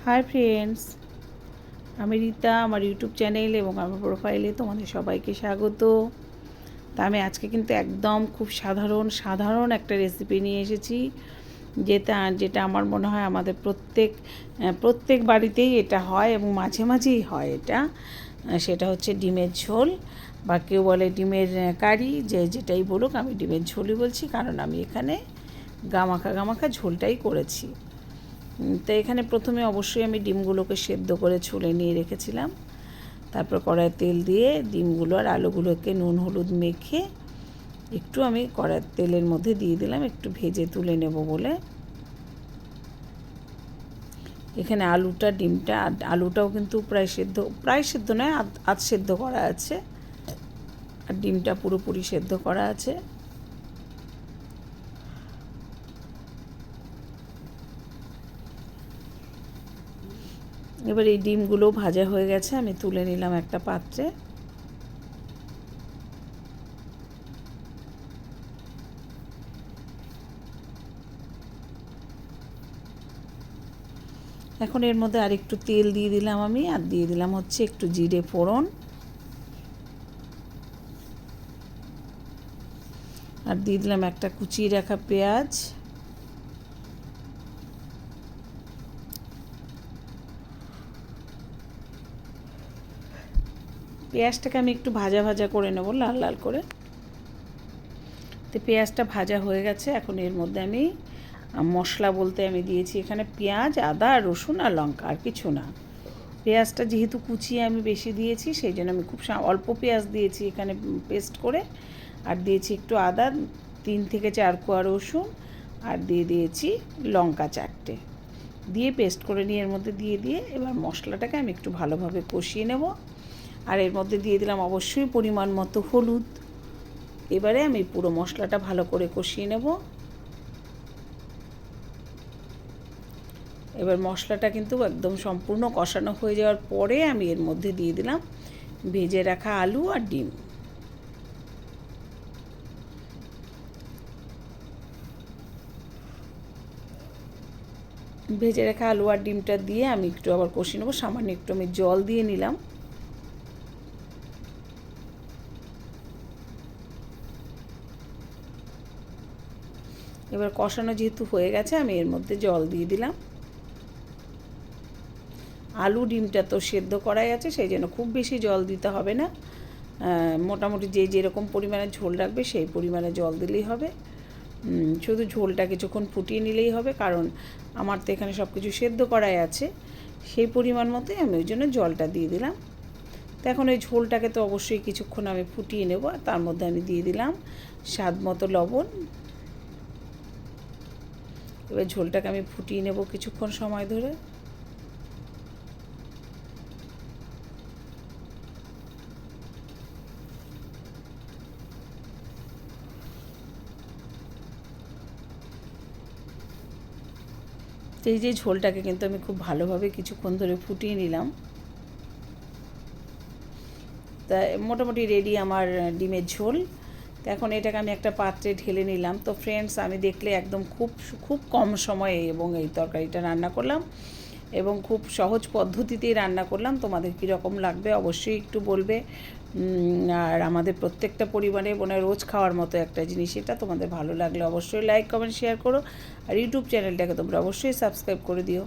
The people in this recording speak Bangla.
হাই ফ্রেন্ডস, আমি রীতা। আমার ইউটিউব চ্যানেল এবং আমার প্রোফাইলে তোমাদের সবাইকে স্বাগত। তা আমি আজকে কিন্তু একদম খুব সাধারণ একটা রেসিপি নিয়ে এসেছি, যেটা আমার মনে হয় আমাদের প্রত্যেক বাড়িতেই এটা হয় এবং মাঝে মাঝেই হয় এটা। সেটা হচ্ছে ডিমের ঝোল, বা কেউ বলে ডিমের কারি, যেটাই বলুক, আমি ডিমের ঝোলই বলছি, কারণ আমি এখানে গামাখা ঝোলটাই করেছি। তো এখানে প্রথমে অবশ্যই আমি ডিমগুলোকে সেদ্ধ করে ছুলে নিয়ে রেখেছিলাম। তারপর কড়াইয়ে তেল দিয়ে ডিমগুলো আর আলুগুলোকে নুন হলুদ মেখে একটু আমি কড়াইয়ের তেলের মধ্যে দিয়ে দিলাম, একটু ভেজে তুলে নেব বলে। এখানে আলুটাও কিন্তু প্রায় সেদ্ধ নয়, আধ সেদ্ধ করা আছে, আর ডিমটা পুরোপুরি সেদ্ধ করা আছে। এবার এই ডিমগুলো ভাজা হয়ে গেছে, আমি তুলে নিলাম একটা পাত্রে। এখন এর মধ্যে আর একটু তেল দিয়ে দিলাম আমি, আর দিয়ে দিলাম হচ্ছে একটু জিরে ফোড়ন, আর দিয়ে দিলাম একটা কুচিয়ে রাখা পেঁয়াজ। পেঁয়াজটাকে আমি একটু ভাজা করে নেব, লাল লাল করে। তো পেঁয়াজটা ভাজা হয়ে গেছে। এখন এর মধ্যে আমি মশলা বলতে আমি দিয়েছি এখানে পেঁয়াজ, আদা, রসুন আর লঙ্কা, আর কিছু না। পেঁয়াজটা যেহেতু কুচিয়ে আমি বেশি দিয়েছি, সেই জন্য আমি খুব অল্প পেঁয়াজ দিয়েছি এখানে পেস্ট করে, আর দিয়েছি একটু আদা, 3 থেকে 4 কোয়া রসুন, আর দিয়ে দিয়েছি লঙ্কা 4টে, দিয়ে পেস্ট করে নিয়ে এর মধ্যে দিয়ে এবার মশলাটাকে আমি একটু ভালোভাবে কষিয়ে নেব। আর এর মধ্যে দিয়ে দিলাম অবশ্যই পরিমাণ মতো হলুদ। এবারে আমি পুরো মশলাটা ভালো করে কষিয়ে নেব। এবার মশলাটা কিন্তু একদম সম্পূর্ণ কষানো হয়ে যাওয়ার পরে আমি এর মধ্যে দিয়ে দিলাম ভেজে রাখা আলু আর ডিম। ভেজে রাখা আলু আর ডিমটা দিয়ে আমি একটু আবার কষিয়ে নেব। সামান্য একটু আমি জল দিয়ে নিলাম। এবার কষানো যেহেতু হয়ে গেছে, আমি এর মধ্যে জল দিয়ে দিলাম। আলু ডিমটা তো সেদ্ধ করাই আছে, সেই জন্য খুব বেশি জল দিতে হবে না। মোটামুটি যেরকম পরিমাণে ঝোল রাখবে সেই পরিমাণে জল দিলেই হবে। শুধু ঝোলটা কিছুক্ষণ ফুটিয়ে নিলেই হবে, কারণ আমার তো এখানে সব কিছু সেদ্ধ করাই আছে, সেই পরিমাণ মতোই আমি ওই জন্য জলটা দিয়ে দিলাম। তো এখন ওই ঝোলটাকে তো অবশ্যই কিছুক্ষণ আমি ফুটিয়ে নেব। আর তার মধ্যে আমি দিয়ে দিলাম স্বাদ মতো লবণ। এবার ঝোলটাকে আমি ফুটিয়ে নেব কিছুক্ষণ সময় ধরে। তো এই যে ঝোলটাকে কিন্তু আমি খুব ভালোভাবে কিছুক্ষণ ধরে ফুটিয়ে নিলাম। তা মোটামুটি রেডি আমার ডিমের ঝোল। তো এখন এটাকে আমি একটা পাত্রে ঢেলে নিলাম। তো ফ্রেন্ডস, আমি দেখলে একদম খুব কম সময়ে এবং এই তরকারিটা রান্না করলাম, এবং খুব সহজ পদ্ধতিতেই রান্না করলাম। তোমাদের কীরকম লাগবে অবশ্যই একটু বলবে। আর আমাদের প্রত্যেকটা পরিবারে রোজ খাওয়ার মতো একটা জিনিস এটা। তোমাদের ভালো লাগলে অবশ্যই লাইক কমেন্ট শেয়ার করো, আর ইউটিউব চ্যানেলটাকে তোমরা অবশ্যই সাবস্ক্রাইব করে দিও।